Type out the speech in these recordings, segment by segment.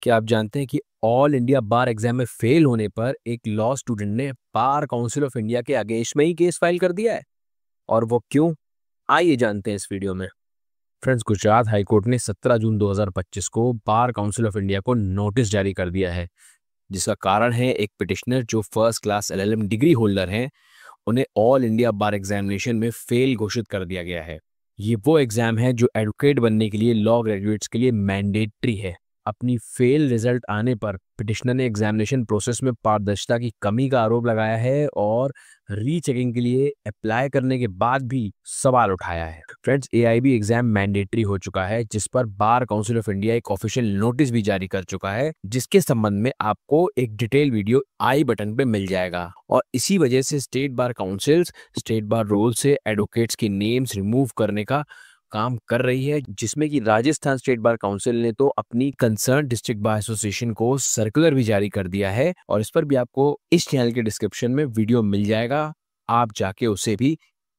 क्या आप जानते हैं कि ऑल इंडिया बार एग्जाम में फेल होने पर एक लॉ स्टूडेंट ने बार काउंसिल ऑफ इंडिया के अगेंस्ट में ही केस फाइल कर दिया है? और वो क्यों? आइए जानते हैं इस वीडियो में। फ्रेंड्स, गुजरात हाई कोर्ट ने 17 जून 2025 को बार काउंसिल ऑफ इंडिया को नोटिस जारी कर दिया है, जिसका कारण है एक पिटिशनर जो first class LLM degree holder हैं, उन्हें ऑल इंडिया बार एग्जामिनेशन में फेल घोषित कर दिया गया है। ये वो एग्जाम है जो एडवोकेट बनने के लिए लॉ ग्रेजुएट्स के लिए मैंडेटरी है। अपनी फेल रिजल्ट आने पर पिटिशनर ने एग्जामिनेशन प्रोसेस में पारदर्शिता की कमी का आरोप लगाया है और रीचेकिंग के लिए अप्लाई करने के बाद भी सवाल उठाया है। फ्रेंड्स, एआईबी एग्जाम मैंडेटरी हो चुका है, जिस पर बार काउंसिल ऑफ इंडिया एक ऑफिशियल नोटिस भी जारी कर चुका है, जिसके संबंध में आपको एक डिटेल वीडियो आई बटन पे मिल जाएगा। और इसी वजह से state bar councils state bar roll से एडवोकेट्स की नेम्स रिमूव करने का काम कर रही है, जिसमें कि राजस्थान स्टेट बार काउंसिल ने तो अपनी कंसर्न डिस्ट्रिक्ट बार एसोसिएशन को सर्कुलर भी जारी कर दिया है, और इस पर भी आपको इस चैनल के डिस्क्रिप्शन में वीडियो मिल जाएगा, आप जाके उसे भी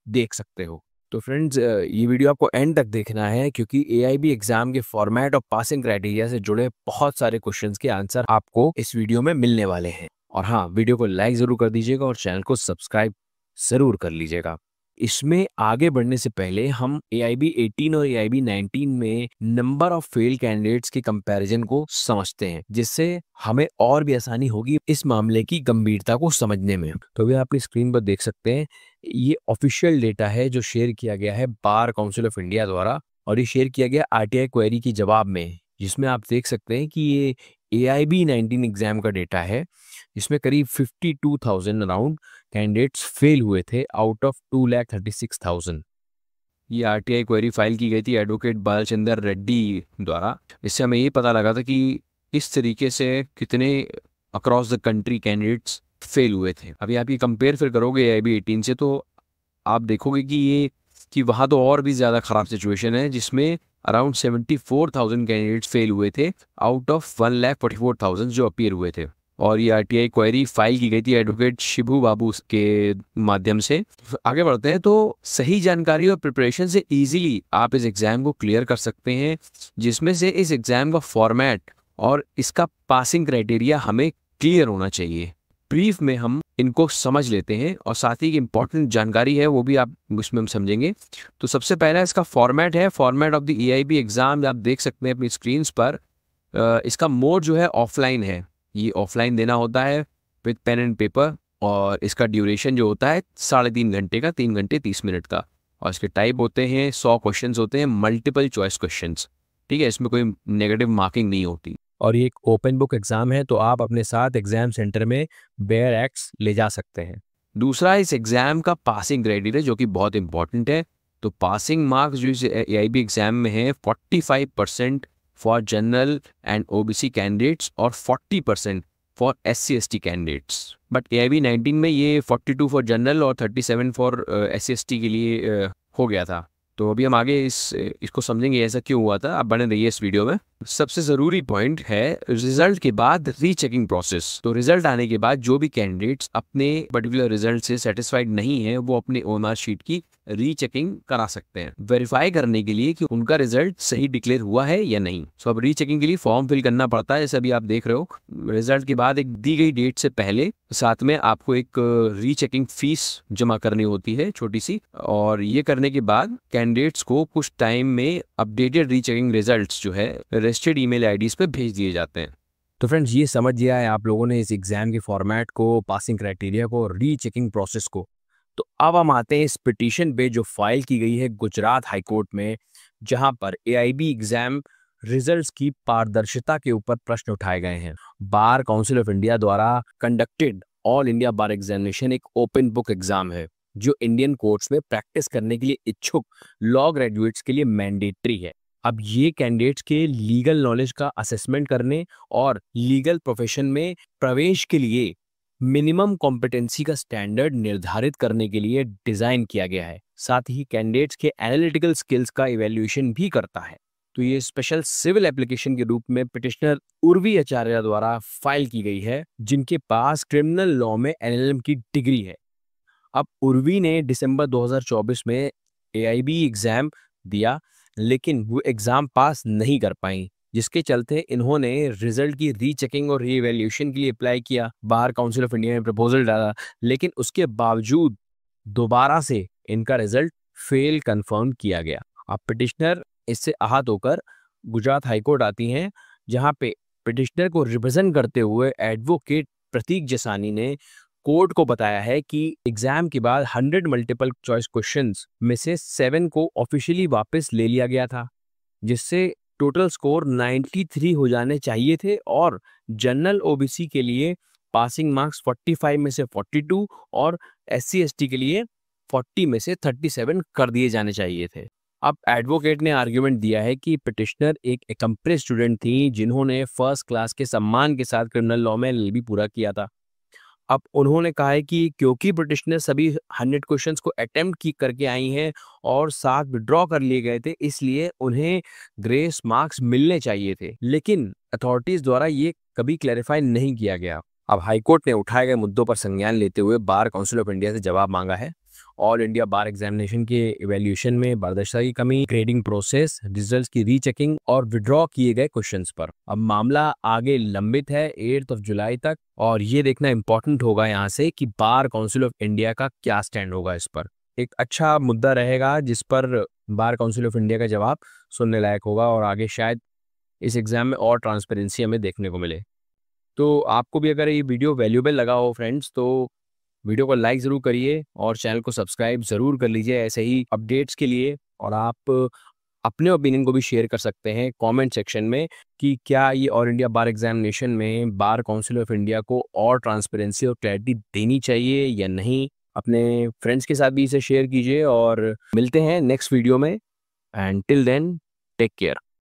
देख सकते हो। तो फ्रेंड्स, ये वीडियो आपको एंड तक देखना है, क्योंकि एआईबी एग्जाम के फॉर्मेट और पासिंग क्राइटेरिया से जुड़े बहुत सारे क्वेश्चंस के आंसर आपको इस वीडियो में मिलने वाले हैं। और हाँ, वीडियो को लाइक जरूर कर दीजिएगा और चैनल को सब्सक्राइब जरूर कर लीजिएगा। इसमें आगे बढ़ने से पहले हम एआईबी 18 और एआईबी 19 में नंबर ऑफ फेल कैंडिडेट्स के कंपैरिजन को समझते हैं, जिससे हमें और भी आसानी होगी इस मामले की गंभीरता को समझने में। तो अभी आप अपनी स्क्रीन पर देख सकते हैं, ये ऑफिशियल डेटा है जो शेयर किया गया है बार काउंसिल ऑफ इंडिया द्वारा, और ये शेयर किया गया आरटीआई क्वेरी की जवाब में, जिसमें आप देख सकते हैं कि ये एआईबी 19 एग्जाम का डेटा है, जिसमें करीब 52,000 अराउंड कैंडिडेट्स फेल हुए थे आउट ऑफ 2,36,000। ये आरटीआई क्वेरी फाइल की गई थी एडवोकेट बालचंदर रेड्डी द्वारा। इससे हमें ये पता लगा था कि इस तरीके से कितने across the country candidates fail हुए थे। अभी आप ये कंपेयर फिर करोगे एआईबी 18 से, तो आप देखोगे कि वहाँ तो और भी ज़्यादा ख़राब सिचुएशन है, जिसमें अराउंड 74,000 कैंडिडेट्स फेल हुए थे आउट ऑफ 1,44,000 जो अपीयर हुए थे। और ये आरटीआई क्वेरी फाइल की गई थी एडवोकेट शिबू बाबू के माध्यम से। आगे बढ़ते हैं, तो सही जानकारी और प्रिपरेशन से इजीली आप इस एग्ज़ाम को क्लियर कर सकते हैं, जिसमें से इस एग्ज़ाम का फॉर्मेट और इसका पासिंग क्राइटेरिया हमें क्लियर होना चाहिए। ब्रीफ में हम इनको समझ लेते हैं और साथ ही इंपॉर्टेंट जानकारी है वो भी आप इसमें हम समझेंगे। तो सबसे पहला इसका फॉर्मेट है, format of the AIB exam आप देख सकते हैं अपनी स्क्रीन्स पर। इसका मोड जो है ऑफलाइन है, ये ऑफलाइन देना होता है विद पेन एंड पेपर, और इसका ड्यूरेशन जो होता है 3.5 घंटे का, 3 घंटे 30 मिनट का। और इसके टाइप होते हैं 100 क्वेश्चन होते हैं, मल्टीपल चॉइस क्वेश्चन। ठीक है, इसमें कोई नेगेटिव मार्किंग नहीं होती। और ये एक ओपन बुक एग्जाम है, तो आप अपने साथ एग्जाम सेंटर में बेयर एक्स ले जा सकते हैं। दूसरा, इस एग्जाम का पासिंग क्राइटेरिया जो कि बहुत इंपॉर्टेंट है। तो पासिंग मार्क्स जो इस एआईबी एग्जाम में है 45% for general and OBC candidates और 40% for SC ST candidates. But AIB 19 में ये 42 फॉर जनरल और 37 फॉर एससी एसटी के लिए हो गया था। तो अभी हम आगे इसको समझेंगे ऐसा क्यों हुआ था। आप बने रहिए इस वीडियो में। सबसे ज़रूरी पॉइंट है रिजल्ट के बाद रीचेकिंग प्रोसेस। तो रिजल्ट आने के बाद जो भी कैंडिडेट्स अपने पर्टिकुलर रिजल्ट से सेटिस्फाइड नहीं है, वो अपने ओएमआर शीट की रीचेकिंग करा सकते हैं, वेरीफाई करने के लिए कि उनका रिजल्ट सही डिक्लेयर हुआ है या नहीं। सो अब रीचेकिंग के लिए फॉर्म फिल करना पड़ता है, जैसे अभी आप देख रहे हो। रिजल्ट के बाद एक दी गई डेट से पहले साथ में आपको एक रीचेकिंग फीस जमा करनी होती है, छोटी सी। और ये करने के बाद कैंडिडेट्स को कुछ टाइम में अपडेटेड रीचेकिंग रिजल्ट्स जो है रजिस्टर्ड ईमेल आईडीज पे भेज दिए जाते हैं। तो फ्रेंड्स, ये समझ लिया है आप लोगों ने इस एग्जाम के फॉर्मेट को, पासिंग क्राइटेरिया को, रीचेकिंग प्रोसेस को। तो अब हम आते हैं इस पिटीशन पे जो फाइल की गई है गुजरात हाई कोर्ट में, जहां पर एआईबी एग्जाम रिजल्ट्स की पारदर्शिता के ऊपर प्रश्न उठाए गए हैं। बार काउंसिल ऑफ इंडिया द्वारा कंडक्टेड ऑल इंडिया बार एग्जामिनेशन एक ओपन बुक एग्जाम है, जो इंडियन कोर्ट्स में प्रैक्टिस करने के लिए इच्छुक लॉ ग्रेजुएट्स के लिए मैंडेटरी है। अब ये कैंडिडेट्स के लीगल नॉलेज का असेसमेंट करने और लीगल प्रोफेशन में प्रवेश के लिए मिनिमम कॉम्पिटेंसी का स्टैंडर्ड निर्धारित करने के लिए डिजाइन किया गया है। साथ ही कैंडिडेट्स के एनालिटिकल स्किल्स का इवैल्यूएशन भी करता है। तो ये स्पेशल सिविल एप्लीकेशन के रूप में पिटिशनर उर्वी आचार्य द्वारा फाइल की गई है, जिनके पास क्रिमिनल लॉ में एलएलएम की डिग्री है। अब उर्वी ने दिसंबर 2024 में एआईबी एग्जाम दिया, लेकिन वो एग्जाम पास नहीं कर पाई, जिसके चलते इन्होंने रिजल्ट की रीचेकिंग और रीवैल्यूएशन के लिए अप्लाई किया, बार काउंसिल ऑफ इंडिया में प्रपोजल डाला, लेकिन उसके बावजूद दोबारा से इनका रिजल्ट फेल कंफर्म किया गया। अब पिटिशनर इससे आहत होकर गुजरात हाईकोर्ट आती हैं, जहां पे पिटिशनर को रिप्रेजेंट करते हुए एडवोकेट प्रतीक जसानी ने कोर्ट को बताया है कि एग्जाम के बाद 100 मल्टीपल चॉइस क्वेश्चंस में से 7 को ऑफिशियली वापस ले लिया गया था, जिससे टोटल स्कोर 93 हो जाने चाहिए थे और जनरल ओबीसी के लिए पासिंग मार्क्स 45 में से 42 और एससी एसटी के लिए 40 में से 37 कर दिए जाने चाहिए थे। अब एडवोकेट ने आर्ग्यूमेंट दिया है कि पिटिशनर एक एक्सपीरियंस्ड स्टूडेंट थी जिन्होंने फर्स्ट क्लास के सम्मान के साथ क्रिमिनल लॉ में एलएलबी पूरा किया था। अब उन्होंने कहा है कि क्योंकि पिटिशनर सभी 100 क्वेश्चंस को अटेम्प्ट की करके आई हैं और 7 विड्रॉ कर लिए गए थे, इसलिए उन्हें ग्रेस मार्क्स मिलने चाहिए थे, लेकिन अथॉरिटीज द्वारा ये कभी क्लैरिफाई नहीं किया गया। अब हाईकोर्ट ने उठाए गए मुद्दों पर संज्ञान लेते हुए बार काउंसिल ऑफ इंडिया से जवाब मांगा है। ऑल इंडिया बार एग्जामिनेशन के इवैल्यूएशन में पारदर्शिता की कमी, ग्रेडिंग प्रोसेस, रिजल्ट्स की रीचेकिंग और विड्रॉ किए गए क्वेश्चंस पर अब मामला आगे लंबित है 8 जुलाई तक, और ये देखना इंपॉर्टेंट होगा यहाँ से कि बार काउंसिल ऑफ इंडिया का क्या स्टैंड होगा इस पर। एक अच्छा मुद्दा रहेगा जिस पर बार काउंसिल ऑफ इंडिया का जवाब सुनने लायक होगा और आगे शायद इस एग्जाम में और ट्रांसपेरेंसी हमें देखने को मिले। तो आपको भी अगर ये वीडियो वैल्यूएबल लगा हो फ्रेंड्स, तो वीडियो को लाइक ज़रूर करिए और चैनल को सब्सक्राइब ज़रूर कर लीजिए ऐसे ही अपडेट्स के लिए। और आप अपने ओपिनियन को भी शेयर कर सकते हैं कमेंट सेक्शन में कि क्या ये ऑल इंडिया बार एग्जामिनेशन में बार काउंसिल ऑफ इंडिया को और ट्रांसपेरेंसी और क्लैरिटी देनी चाहिए या नहीं। अपने फ्रेंड्स के साथ भी इसे शेयर कीजिए और मिलते हैं नेक्स्ट वीडियो में। And till then take care.